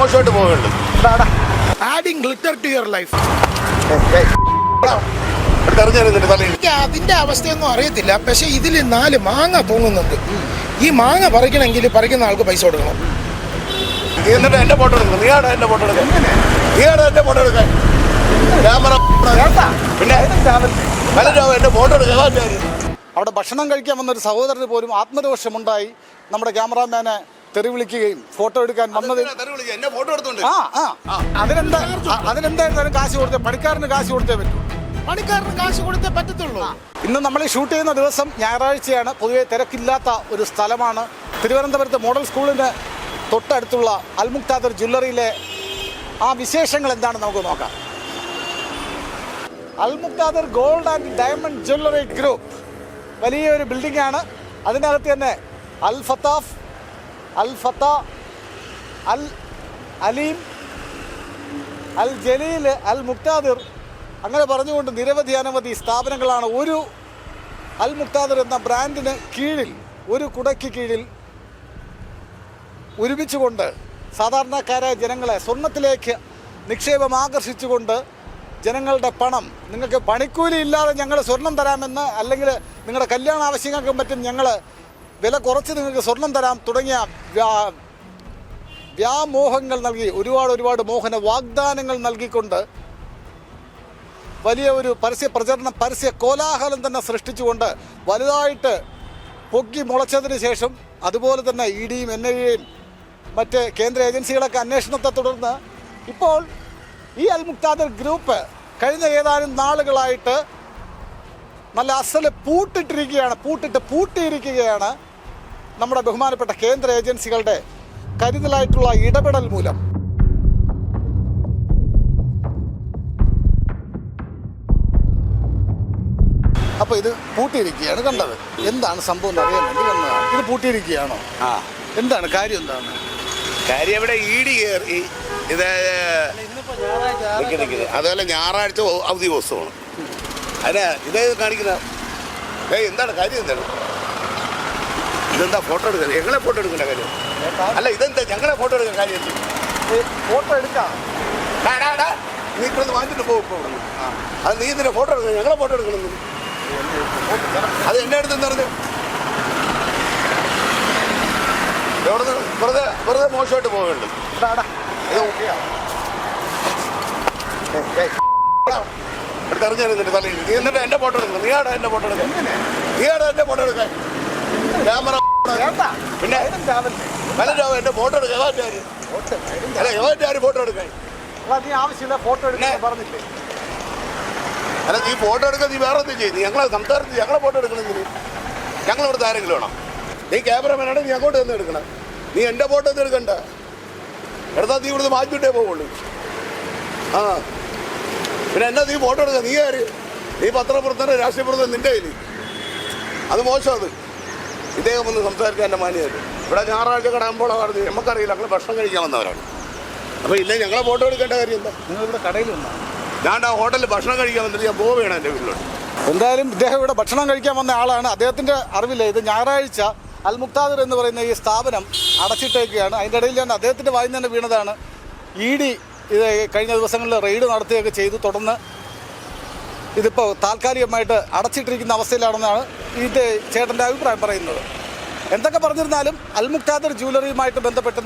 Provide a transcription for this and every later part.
മോശമായിട്ട് പോകുന്നുണ്ട്. Adding glitter to your life. എനിക്ക് അതിന്റെ അവസ്ഥയൊന്നും അറിയത്തില്ല. പക്ഷെ ഇതിൽ 4 മാങ്ങ തൂങ്ങുന്നുണ്ട്. ഈ മാങ്ങ പറിക്കണമെങ്കിൽ പറിക്കുന്ന ആൾക്ക് പൈസ കൊടുക്കണം. എന്നിട്ട് എന്റെ ഫോട്ടോ എടുക്കണം. നീയാടെ എന്റെ ഫോട്ടോ എടുക്കാൻ? നീയാടെ എന്റെ ഫോട്ടോ എടുക്കാൻ? ക്യാമറ പിന്നെ എന്റെ ഫോട്ടോ എടുക്കാൻ. അവിടെ ഭക്ഷണം കഴിക്കാൻ വന്നൊരു സഹോദരന് പോലും ആത്മരോഷമുണ്ടായി നമ്മുടെ ക്യാമറാമാനെ തെറി വിളിക്കുകയും ഫോട്ടോ എടുക്കാൻ വന്നത്. അതിനെന്തായിരുന്നാലും കാശ് കൊടുത്തേ, പണിക്കാരന് കാശ് കൊടുത്തേ പറ്റൂ. പണിക്കാരന് കാശ് കൊടുത്തേ പറ്റത്തുള്ളൂ. ഇന്ന് നമ്മൾ ഷൂട്ട് ചെയ്യുന്ന ദിവസം ഞായറാഴ്ചയാണ്. പൊതുവെ തിരക്കില്ലാത്ത ഒരു സ്ഥലമാണ്. തിരുവനന്തപുരത്ത് മോഡൽ സ്കൂളിന് തൊട്ടടുത്തുള്ള അൽ മുക്താദിർ ജ്വല്ലറിയിലെ ആ വിശേഷങ്ങൾ എന്താണെന്ന് നമുക്ക് നോക്കാം. Al Muqtadir gold and diamond jewellery group വലിയൊരു ബിൽഡിംഗ് ആണ്. അതിനകത്ത് തന്നെ അൽ ഫത്താഫ്, അൽ ഫത്ത, അൽ അലീം, അൽ ജലീൽ, അൽ മുക്താദിർ അങ്ങനെ പറഞ്ഞുകൊണ്ട് അനവധി സ്ഥാപനങ്ങളാണ് ഒരു അൽ മുക്താദിർ എന്ന ബ്രാൻഡിന് കീഴിൽ, ഒരു കുടയ്ക്ക് കീഴിൽ ഒരുമിച്ചുകൊണ്ട് സാധാരണക്കാരായ ജനങ്ങളെ സ്വർണത്തിലേക്ക് നിക്ഷേപം ആകർഷിച്ചുകൊണ്ട് ജനങ്ങളുടെ പണം, നിങ്ങൾക്ക് പണിക്കൂലി ഇല്ലാതെ ഞങ്ങൾ സ്വർണം തരാമെന്ന്, അല്ലെങ്കിൽ നിങ്ങളുടെ കല്യാണ ആവശ്യങ്ങൾക്കും മറ്റും ഞങ്ങൾ വില കുറച്ച് നിങ്ങൾക്ക് സ്വർണം തരാം തുടങ്ങിയ വ്യാമോഹങ്ങൾ നൽകി ഒരുപാട് മോഹന വാഗ്ദാനങ്ങൾ നൽകിക്കൊണ്ട് വലിയ ഒരു പരസ്യ കോലാഹലം തന്നെ സൃഷ്ടിച്ചുകൊണ്ട് വലുതായിട്ട് പൊക്കി മുളച്ചതിന് ശേഷം അതുപോലെ തന്നെ ഇഡിയും NIAയും മറ്റ് കേന്ദ്ര ഏജൻസികളൊക്കെ അന്വേഷണത്തെ തുടർന്ന് ഇപ്പോൾ ഈ അൽ മുക്താദിർ ഗ്രൂപ്പ് കഴിഞ്ഞ ഏതാനും നാളുകളായിട്ട് നല്ല അസല് പൂട്ടിയിരിക്കുകയാണ് നമ്മുടെ ബഹുമാനപ്പെട്ട കേന്ദ്ര ഏജൻസികളുടെ കരുതലായിട്ടുള്ള ഇടപെടൽ മൂലം. അപ്പോൾ ഇത് പൂട്ടിയിരിക്കുകയാണ് കണ്ടത്. എന്താണ് സംഭവം എന്ന് അറിയാൻ വേണ്ടി വന്നതാണ്. ഇത് പൂട്ടിയിരിക്കുകയാണോ? എന്താണ് കാര്യം? എന്താണ് കാര്യം? ഇവിടെ ഇഡി കയറി ഇത് അതുപോലെ ഞായറാഴ്ച അവധി ദിവസമാണ്. അല്ല ഇതേ കാണിക്കുന്ന എന്താണ് കാര്യം? എന്താണ് ഇതെന്താ ഫോട്ടോ എടുക്കുന്നത്? ഞങ്ങളെ ഫോട്ടോ എടുക്കുന്ന കാര്യം അല്ല. ഇതെന്താ ഞങ്ങളെ ഫോട്ടോ എടുക്കുന്ന കാര്യം? ഫോട്ടോ എടുക്കാം. നീ ഇപ്പോഴൊന്ന് വാങ്ങിച്ചിട്ട് പോകും. ഇപ്പോൾ ഇവിടെ അത് നീ ഇതിൻ്റെ ഫോട്ടോ എടുക്കണം. ഞങ്ങളെ ഫോട്ടോ എടുക്കണം. അത് എന്നെ അടുത്തെന്ന് പറഞ്ഞു വെറുതെ മോശമായിട്ട് പോകുന്നുണ്ട്. എടുത്തെറിഞ്ഞിട്ട് തലയിൽ നീ എന്നിട്ട് എന്റെ ഫോട്ടോ എടുക്കണം. നീയാടെ എന്റെ ഫോട്ടോ എടുക്കാൻ? നീയാടെ എന്റെ ഫോട്ടോ എടുക്കാൻ? ക്യാമറ പിന്നെ എന്റെ ഫോട്ടോ എടുക്കാൻ? ഫോട്ടോ എടുക്കാൻ ആവശ്യമില്ല. ഫോട്ടോ എടുക്കാൻ പറഞ്ഞില്ലേ? അല്ല നീ ഫോട്ടോ എടുക്കാൻ നീ വേറെ എന്തും ചെയ്യും. ഞങ്ങളെ സംസാരിച്ച് ഞങ്ങളെ ഫോട്ടോ എടുക്കണമെങ്കിൽ ഞങ്ങളിവിടുത്തെ ആരെങ്കിലും വേണം. നീ ക്യാമറമാനാണ്, നീ അങ്ങോട്ട് നിന്ന് എടുക്കണം. നീ എൻ്റെ ഫോട്ടോ ഒന്നും എടുക്കണ്ട. എടുത്താൽ നീ ഇവിടുന്ന് മാറ്റിട്ടേ പോവുള്ളൂ. പിന്നെ എന്നാ നീ ഫോട്ടോ എടുക്കുക? നീ ആര്? നീ പത്രപ്രവർത്തനം, രാഷ്ട്രീയ പ്രവർത്തനം നിൻ്റെ കയ്യിൽ. അത് മോശം. അത് ഇദ്ദേഹം ഒന്ന് സംസാരിക്കാൻ എൻ്റെ മാന്യമായിട്ട്. ഇവിടെ ഞായറാഴ്ച കടകുമ്പോൾ നമുക്കറിയില്ല, ഞങ്ങൾ ഭക്ഷണം കഴിക്കാൻ വന്നവരാണ്. അപ്പോൾ ഇല്ലേ ഞങ്ങളെ ഫോട്ടോ എടുക്കേണ്ട കാര്യം എന്താ? നിങ്ങളിവിടെ കടയിലുണ്ടോ? ഞാൻ ആ ഹോട്ടലിൽ ഭക്ഷണം കഴിക്കാൻ വന്നിട്ട് ഞാൻ പോവുകയാണ് എൻ്റെ വീട്ടിലോട്ട്. എന്തായാലും ഇദ്ദേഹം ഇവിടെ ഭക്ഷണം കഴിക്കാൻ വന്ന ആളാണ്. അദ്ദേഹത്തിൻ്റെ അറിവില്ല ഇത് ഞായറാഴ്ച അൽ മുക്താദിർ എന്ന് പറയുന്ന ഈ സ്ഥാപനം അടച്ചിട്ടേക്കുകയാണ്. അതിൻ്റെ ഇടയിൽ ഞാൻ അദ്ദേഹത്തിൻ്റെ വായിൽ തന്നെ വീണതാണ്. ഇഡി ഇത് കഴിഞ്ഞ ദിവസങ്ങളിൽ റെയ്ഡ് നടത്തുകയൊക്കെ ചെയ്തു. തുടർന്ന് ഇതിപ്പോൾ താൽക്കാലികമായിട്ട് അടച്ചിട്ടിരിക്കുന്ന അവസ്ഥയിലാണെന്നാണ് ഇത് ചേട്ടൻ്റെ അഭിപ്രായം പറയുന്നത്. എന്തൊക്കെ പറഞ്ഞിരുന്നാലും അൽ മുക്താദിർ ജ്വല്ലറിയുമായിട്ട് ബന്ധപ്പെട്ട്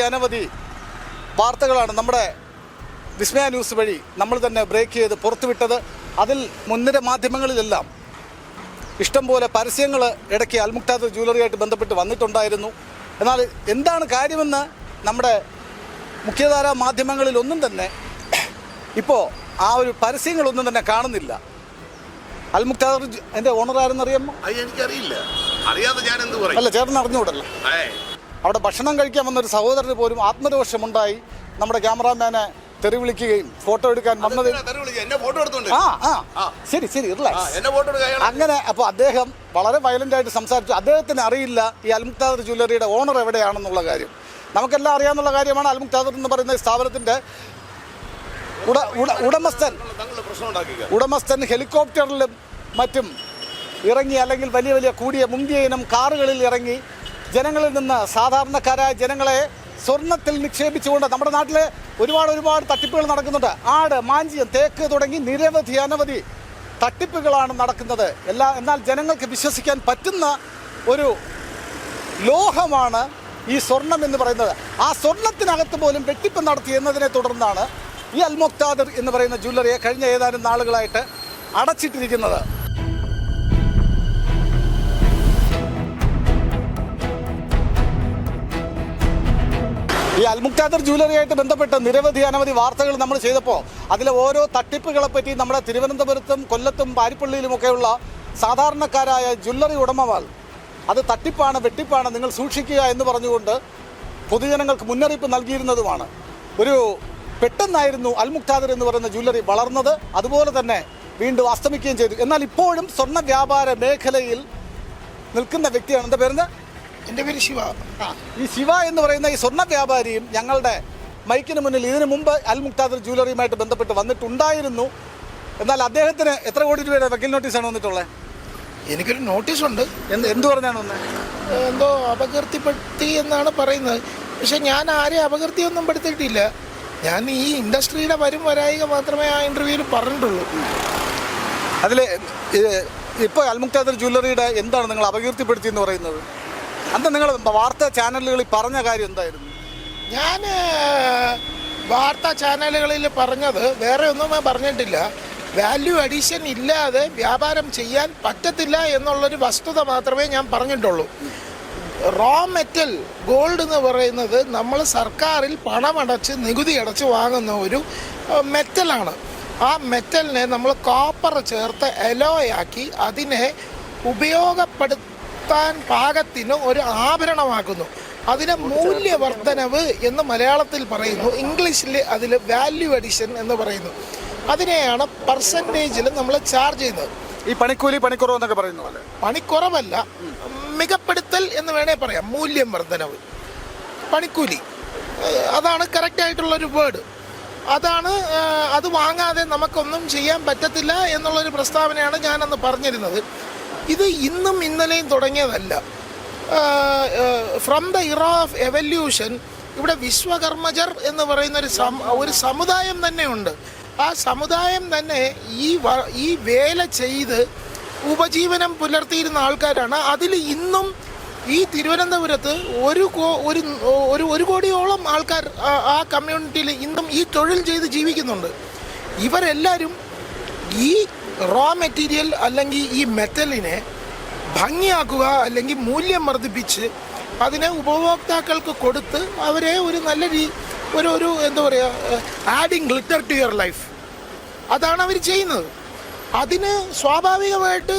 അനവധി വാർത്തകളാണ് നമ്മുടെ വിസ്മയ ന്യൂസ് വഴി നമ്മൾ തന്നെ ബ്രേക്ക് ചെയ്ത് പുറത്തുവിട്ടത്. അതിൽ മുൻനിര മാധ്യമങ്ങളിലെല്ലാം ഇഷ്ടംപോലെ പരസ്യങ്ങൾ ഇടയ്ക്ക് അൽ മുക്താദിർ ജ്വല്ലറിയായിട്ട് ബന്ധപ്പെട്ട് വന്നിട്ടുണ്ടായിരുന്നു. എന്നാൽ എന്താണ് കാര്യമെന്ന് നമ്മുടെ മുഖ്യധാരാ മാധ്യമങ്ങളിൽ ഒന്നും തന്നെ ഇപ്പോൾ ആ ഒരു പരസ്യങ്ങളൊന്നും തന്നെ കാണുന്നില്ല. അൽ മുക്താദിർ എൻ്റെ ഓണർ ആരെന്നറിയാമോ? എനിക്കറിയില്ല. അറിയാതെ ഞാൻ എന്ത് പറയും? അല്ല ചേട്ടൻ അറിഞ്ഞുകൂടല്ലോ. അവിടെ ഭക്ഷണം കഴിക്കാൻ വന്നൊരു സഹോദരന് പോലും ആത്മരോഷമുണ്ടായി നമ്മുടെ ക്യാമറാമാനെ തെറി വിളിക്കുകയും ഫോട്ടോ എടുക്കാൻ വന്നത്. ശരി റിലാക്സ്. അങ്ങനെ അപ്പോൾ അദ്ദേഹം വളരെ വയലൻ്റായിട്ട് സംസാരിച്ചു. അദ്ദേഹത്തിന് അറിയില്ല ഈ അൽ മുക്താദിർ ജ്വല്ലറിയുടെ ഓണർ എവിടെയാണെന്നുള്ള കാര്യം. നമുക്കെല്ലാം അറിയാവുന്ന കാര്യമാണ്. അൽ മുക്താദിർ എന്ന് പറയുന്ന സ്ഥാപനത്തിൻ്റെ ഉടമസ്ഥൻ ഹെലികോപ്റ്ററിലും മറ്റും ഇറങ്ങി, അല്ലെങ്കിൽ വലിയ കൂടിയ മുന്തിയ ഇനം കാറുകളിൽ ഇറങ്ങി ജനങ്ങളിൽ നിന്ന്, സാധാരണക്കാരായ ജനങ്ങളെ സ്വർണത്തിൽ നിക്ഷേപിച്ചുകൊണ്ട് നമ്മുടെ നാട്ടിലെ ഒരുപാട് തട്ടിപ്പുകൾ നടക്കുന്നുണ്ട്. ആട്, മാഞ്ചിയം, തേക്ക് തുടങ്ങി അനവധി തട്ടിപ്പുകളാണ് നടക്കുന്നത്. എന്നാൽ ജനങ്ങൾക്ക് വിശ്വസിക്കാൻ പറ്റുന്ന ഒരു ലോഹമാണ് ഈ സ്വർണം എന്ന് പറയുന്നത്. ആ സ്വർണത്തിനകത്ത് പോലും വെട്ടിപ്പ് നടത്തി എന്നതിനെ തുടർന്നാണ് ഈ അൽ മുക്താദിർ എന്ന് പറയുന്ന ജ്വല്ലറിയെ കഴിഞ്ഞ ഏതാനും നാളുകളായിട്ട് അടച്ചിട്ടിരിക്കുന്നത്. ഈ അൽ മുക്താദിർ ജ്വല്ലറിയായിട്ട് ബന്ധപ്പെട്ട് അനവധി വാർത്തകൾ നമ്മൾ ചെയ്തപ്പോൾ അതിലെ ഓരോ തട്ടിപ്പുകളെ പറ്റി നമ്മുടെ തിരുവനന്തപുരത്തും കൊല്ലത്തും പാരിപ്പള്ളിയിലുമൊക്കെയുള്ള സാധാരണക്കാരായ ജ്വല്ലറി ഉടമകൾ അത് തട്ടിപ്പാണ്, വെട്ടിപ്പാണ്, നിങ്ങൾ സൂക്ഷിക്കുക എന്ന് പറഞ്ഞുകൊണ്ട് പൊതുജനങ്ങൾക്ക് മുന്നറിയിപ്പ് നൽകിയിരുന്നതുമാണ്. പെട്ടെന്നായിരുന്നു അൽ മുക്താദിർ എന്ന് പറയുന്ന ജ്വല്ലറി വളർന്നത്, അതുപോലെ തന്നെ വീണ്ടും അസ്തമിക്കുകയും ചെയ്തു. എന്നാൽ ഇപ്പോഴും സ്വർണ്ണ വ്യാപാര മേഖലയിൽ നിൽക്കുന്ന വ്യക്തിയാണ്. എന്താ പേരെന്താ? എൻ്റെ പേര് ശിവ. ഈ ശിവ എന്ന് പറയുന്ന ഈ സ്വർണ്ണ വ്യാപാരിയും ഞങ്ങളുടെ മൈക്കിന് മുന്നിൽ ഇതിനു മുമ്പ് അൽ മുക്താദിർ ജ്വല്ലറിയുമായിട്ട് ബന്ധപ്പെട്ട് വന്നിട്ടുണ്ടായിരുന്നു. എന്നാൽ അദ്ദേഹത്തിന് എത്ര കോടി രൂപയുടെ വക്കീൽ നോട്ടീസാണ് വന്നിട്ടുള്ളത്? എനിക്കൊരു നോട്ടീസുണ്ട്. എന്ത് പറഞ്ഞാണ് ഒന്ന്? എന്തോ അപകീർത്തിപ്പെടുത്തി എന്നാണ് പറയുന്നത്. പക്ഷെ ഞാൻ ആരെയും അപകീർത്തിയൊന്നും പെടുത്തിയിട്ടില്ല. ഞാൻ ഈ ഇൻഡസ്ട്രിയുടെ വരായിക മാത്രമേ ആ ഇൻ്റർവ്യൂവിൽ പറഞ്ഞിട്ടുള്ളൂ. അതിൽ ഇപ്പോൾ അൽ മുക്താദിർ ജ്വല്ലറിയുടെ എന്താണ് നിങ്ങൾ അപകീർത്തിപ്പെടുത്തി എന്ന് പറയുന്നത്? അന്ന് നിങ്ങൾ വാർത്താ ചാനലുകളിൽ പറഞ്ഞ കാര്യം എന്തായിരുന്നു? ഞാൻ വാർത്താ ചാനലുകളിൽ പറഞ്ഞത് വേറെ ഒന്നും പറഞ്ഞിട്ടില്ല. വാല്യൂ അഡീഷൻ ഇല്ലാതെ വ്യാപാരം ചെയ്യാൻ പറ്റത്തില്ല എന്നുള്ളൊരു വസ്തുത മാത്രമേ ഞാൻ പറഞ്ഞിട്ടുള്ളൂ. റോ മെറ്റൽ ഗോൾഡ് എന്ന് പറയുന്നത് നമ്മൾ സർക്കാരിൽ പണമടച്ച് നികുതി അടച്ച് വാങ്ങുന്ന ഒരു മെറ്റലാണ്. ആ മെറ്റലിനെ നമ്മൾ കോപ്പർ ചേർത്ത് എലോയാക്കി അതിനെ ഉപയോഗപ്പെടുത്താൻ പാകത്തിന് ഒരു ആഭരണമാക്കുന്നു. അതിനെ മൂല്യവർദ്ധനവ് എന്ന് മലയാളത്തിൽ പറയുന്നു, ഇംഗ്ലീഷിൽ അതിൽ വാല്യൂ അഡീഷൻ എന്ന് പറയുന്നു. അതിനെയാണ് പെർസെൻറ്റേജിൽ നമ്മൾ ചാർജ് ചെയ്യുന്നത്. ഈ പണിക്കൂലി പണിക്കുറവ് എന്നൊക്കെ പറയുന്ന പോലെ പണിക്കുറവല്ല, മികപ്പെടുത്തൽ എന്ന് വേണേൽ പറയാം. മൂല്യം വർധനവ്, പണിക്കൂലി, അതാണ് കറക്റ്റായിട്ടുള്ളൊരു വേർഡ്. അതാണ്. അത് വാങ്ങാതെ നമുക്കൊന്നും ചെയ്യാൻ പറ്റത്തില്ല എന്നുള്ളൊരു പ്രസ്താവനയാണ് ഞാനന്ന് പറഞ്ഞിരുന്നത്. ഇത് ഇന്നും ഇന്നലെയും തുടങ്ങിയതല്ല. From the era of evolution ഇവിടെ വിശ്വകർമ്മജർ എന്ന് പറയുന്ന ഒരു സമുദായം തന്നെ ഉണ്ട്. ആ സമുദായം തന്നെ ഈ വേല ചെയ്ത് ഉപജീവനം പുലർത്തിയിരുന്ന ആൾക്കാരാണ്. അതിൽ ഇന്നും ഈ തിരുവനന്തപുരത്ത് ഒരു കോടിയോളം ആൾക്കാർ ആ കമ്മ്യൂണിറ്റിയിൽ ഇന്നും ഈ തൊഴിൽ ചെയ്ത് ജീവിക്കുന്നുണ്ട്. ഇവരെല്ലാവരും ഈ റോ മെറ്റീരിയൽ അല്ലെങ്കിൽ ഈ മെറ്റലിനെ ഭംഗിയാക്കുക അല്ലെങ്കിൽ മൂല്യം വർദ്ധിപ്പിച്ച് അതിനെ ഉപഭോക്താക്കൾക്ക് കൊടുത്ത് അവരെ ഒരു നല്ല ഒരു എന്താ പറയുക, adding glitter to your life, അതാണ് അവർ ചെയ്യുന്നത്. അതിന് സ്വാഭാവികമായിട്ട്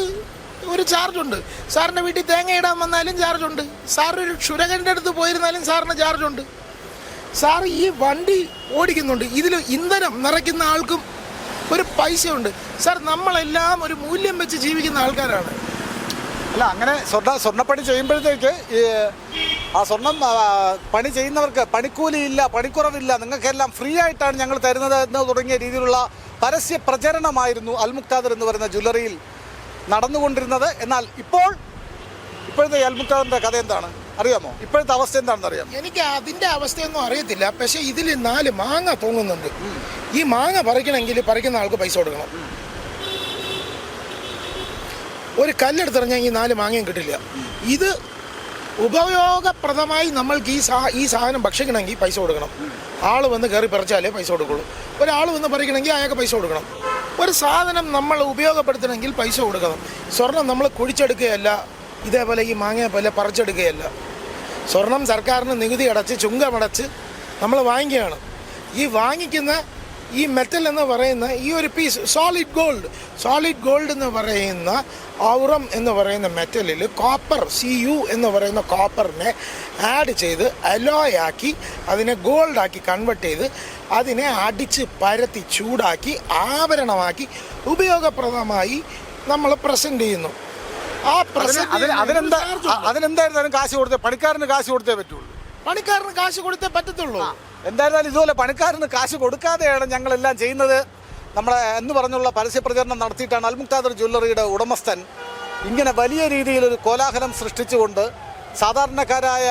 ഒരു ചാർജുണ്ട്. സാറിൻ്റെ വീട്ടിൽ തേങ്ങ ഇടാൻ വന്നാലും ചാർജുണ്ട്. സാറൊരു ക്ഷുരകൻ്റെ അടുത്ത് പോയിരുന്നാലും സാറിന് ചാർജുണ്ട്. സാർ ഈ വണ്ടി ഓടിക്കുന്നുണ്ട്, ഇതിൽ ഇന്ധനം നിറയ്ക്കുന്ന ആൾക്കും ഒരു പൈസയുണ്ട്. സാർ നമ്മളെല്ലാം ഒരു മൂല്യം വെച്ച് ജീവിക്കുന്ന ആൾക്കാരാണ്. അല്ല, അങ്ങനെ സ്വർണ്ണപ്പണി ചെയ്യുമ്പോഴത്തേക്ക് ആ സ്വർണം പണി ചെയ്യുന്നവർക്ക് പണിക്കൂലിയില്ല, പണിക്കുറവില്ല, നിങ്ങൾക്കെല്ലാം ഫ്രീ ആയിട്ടാണ് ഞങ്ങൾ തരുന്നത് എന്ന് തുടങ്ങിയ രീതിയിലുള്ള പരസ്യ പ്രചരണമായിരുന്നു അൽ മുക്താദിർ എന്ന് പറയുന്ന ജ്വല്ലറിയിൽ നടന്നുകൊണ്ടിരുന്നത്. എന്നാൽ ഇപ്പോഴത്തെ അൽ മുക്താദിറിൻ്റെ കഥ എന്താണ് അറിയാമോ? ഇപ്പോഴത്തെ അവസ്ഥ എന്താണെന്ന് അറിയാമോ? എനിക്ക് അതിൻ്റെ അവസ്ഥയൊന്നും അറിയത്തില്ല. പക്ഷേ ഇതിൽ 4 മാങ്ങ തൂങ്ങുന്നുണ്ട്. ഈ മാങ്ങ പറിക്കണമെങ്കിൽ പറിക്കുന്ന ആൾക്ക് പൈസ കൊടുക്കണം. ഒരു കല്ലെടുത്തിറങ്ങിയാൽ ഈ 4 മാങ്ങയും കിട്ടില്ല. ഇത് ഉപയോഗപ്രദമായി നമ്മൾക്ക് ഈ സാധനം ഭക്ഷിക്കണമെങ്കിൽ പൈസ കൊടുക്കണം. ആൾ വന്ന് കയറി പറിച്ചാലേ പൈസ കൊടുക്കുള്ളൂ. ഒരാൾ വന്ന് പറിക്കണമെങ്കിൽ അയാൾക്ക് പൈസ കൊടുക്കണം. ഒരു സാധനം നമ്മൾ ഉപയോഗപ്പെടുത്തണമെങ്കിൽ പൈസ കൊടുക്കണം. സ്വർണം നമ്മൾ കുഴിച്ചെടുക്കുകയല്ല, ഇതേപോലെ ഈ മാങ്ങയെ പോലെ പറിച്ചെടുക്കുകയല്ല. സ്വർണം സർക്കാരിന് നികുതി അടച്ച് ചുങ്കമടച്ച് നമ്മൾ വാങ്ങിക്കുകയാണ്. ഈ വാങ്ങിക്കുന്ന ഈ മെറ്റൽ എന്ന് പറയുന്ന ഈ ഒരു പീസ് സോളിഡ് ഗോൾഡ് എന്ന് പറയുന്ന ഔറം എന്ന് പറയുന്ന മെറ്റലിൽ കോപ്പർ Cu എന്ന് പറയുന്ന കോപ്പറിനെ ആഡ് ചെയ്ത് അലോയാക്കി അതിനെ ഗോൾഡാക്കി കൺവെർട്ട് ചെയ്ത് അതിനെ അടിച്ച് പരത്തി ചൂടാക്കി ആഭരണമാക്കി ഉപയോഗപ്രദമായി നമ്മൾ പ്രസൻറ്റ് ചെയ്യുന്നു. ആ അതിനെന്തായിരുന്നാലും കാശ് കൊടുത്തേ, പണിക്കാരന് കാശ് കൊടുത്തേ പറ്റുള്ളൂ. പണിക്കാരന് കാശ് കൊടുത്തേ പറ്റത്തുള്ളൂ. എന്തായിരുന്നാലും ഇതുപോലെ പണിക്കാരന് കാശ് കൊടുക്കാതെയാണ് ഞങ്ങളെല്ലാം ചെയ്യുന്നത് നമ്മളെ എന്ന് പറഞ്ഞുള്ള പരസ്യ പ്രചരണം നടത്തിയിട്ടാണ് അൽ മുക്താദിർ ജ്വല്ലറിയുടെ ഉടമസ്ഥൻ ഇങ്ങനെ വലിയ രീതിയിലൊരു കോലാഹലം സൃഷ്ടിച്ചുകൊണ്ട് സാധാരണക്കാരായ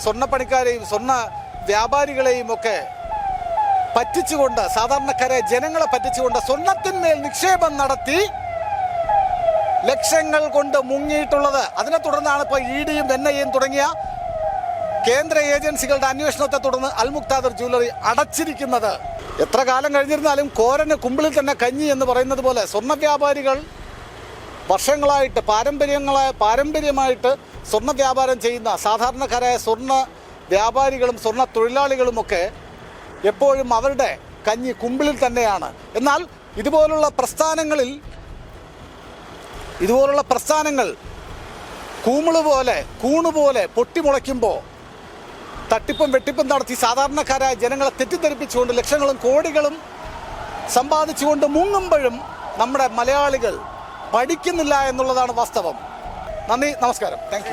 സ്വർണ്ണപ്പണിക്കാരെയും സ്വർണ്ണ വ്യാപാരികളെയും ഒക്കെ പറ്റിച്ചുകൊണ്ട്, സാധാരണക്കാരെ ജനങ്ങളെ പറ്റിച്ചുകൊണ്ട് സ്വർണത്തിന്മേൽ നിക്ഷേപം നടത്തി ലക്ഷങ്ങൾ കൊണ്ട് മുങ്ങിയിട്ടുള്ളത്. അതിനെ തുടർന്നാണ് ഇപ്പോൾ ഇഡിയും NIA തുടങ്ങിയ കേന്ദ്ര ഏജൻസികളുടെ അന്വേഷണത്തെ തുടർന്ന് അൽ മുക്താദിർ ജ്വല്ലറി അടച്ചിരിക്കുന്നത്. എത്ര കാലം കഴിഞ്ഞിരുന്നാലും കോരന് കുമ്പിളിൽ തന്നെ കഞ്ഞി എന്ന് പറയുന്നത് പോലെ സ്വർണ്ണ വ്യാപാരികൾ വർഷങ്ങളായിട്ട് പാരമ്പര്യമായിട്ട് സ്വർണ്ണ വ്യാപാരം ചെയ്യുന്ന സാധാരണക്കാരായ സ്വർണ്ണ വ്യാപാരികളും സ്വർണ്ണ തൊഴിലാളികളുമൊക്കെ എപ്പോഴും അവരുടെ കഞ്ഞി കുമ്പിളിൽ തന്നെയാണ്. എന്നാൽ ഇതുപോലുള്ള പ്രസ്ഥാനങ്ങൾ കൂണുപോലെ പൊട്ടിമുളയ്ക്കുമ്പോൾ തട്ടിപ്പും വെട്ടിപ്പും നടത്തി സാധാരണക്കാരായ ജനങ്ങളെ തെറ്റിദ്ധരിപ്പിച്ചുകൊണ്ട് ലക്ഷങ്ങളും കോടികളും സമ്പാദിച്ചുകൊണ്ട് മുങ്ങുമ്പോഴും നമ്മുടെ മലയാളികൾ പഠിക്കുന്നില്ല എന്നുള്ളതാണ് വാസ്തവം. നന്ദി, നമസ്കാരം, താങ്ക് യു.